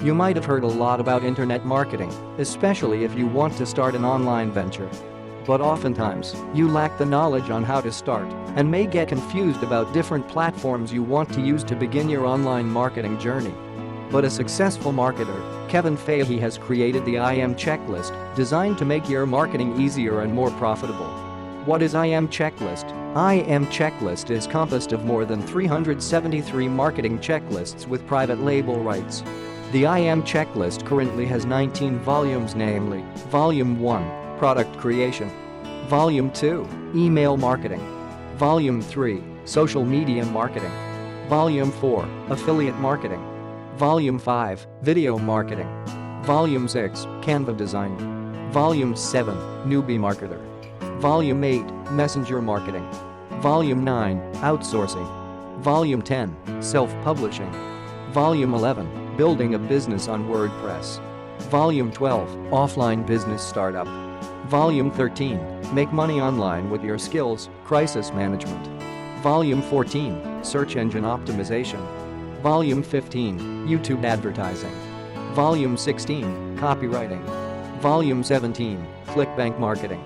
You might have heard a lot about internet marketing, especially if you want to start an online venture. But oftentimes, you lack the knowledge on how to start and may get confused about different platforms you want to use to begin your online marketing journey. But a successful marketer, Kevin Fahey, has created the IM Checklist, designed to make your marketing easier and more profitable. What is IM Checklist? IM Checklist is composed of more than 373 marketing checklists with private label rights. The IM Checklist currently has 19 volumes, namely, Volume 1, Product Creation, Volume 2, Email Marketing, Volume 3, Social Media Marketing, Volume 4, Affiliate Marketing, Volume 5, Video Marketing, Volume 6, Canva Design, Volume 7, Newbie Marketer, Volume 8, Messenger Marketing, Volume 9, Outsourcing, Volume 10, Self-Publishing, Volume 11, Building a Business on WordPress, Volume 12, Offline Business Startup, Volume 13, Make Money Online with Your Skills, Crisis Management, Volume 14, Search Engine Optimization, Volume 15, YouTube Advertising, Volume 16, Copywriting, Volume 17, ClickBank Marketing,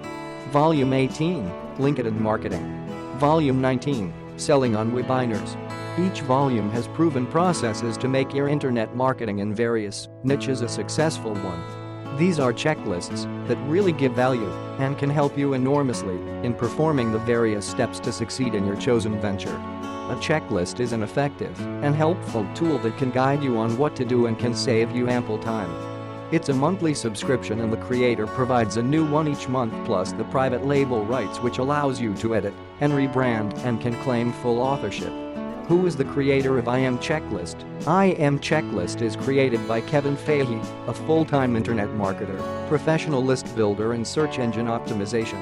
Volume 18, LinkedIn Marketing, Volume 19, Selling on Webinars. Each volume has proven processes to make your internet marketing in various niches a successful one. These are checklists that really give value and can help you enormously in performing the various steps to succeed in your chosen venture. A checklist is an effective and helpful tool that can guide you on what to do and can save you ample time. It's a monthly subscription and the creator provides a new one each month, plus the private label rights, which allows you to edit and rebrand and can claim full authorship. Who is the creator of IM Checklist? IM Checklist is created by Kevin Fahey, a full-time internet marketer, professional list builder and search engine optimization.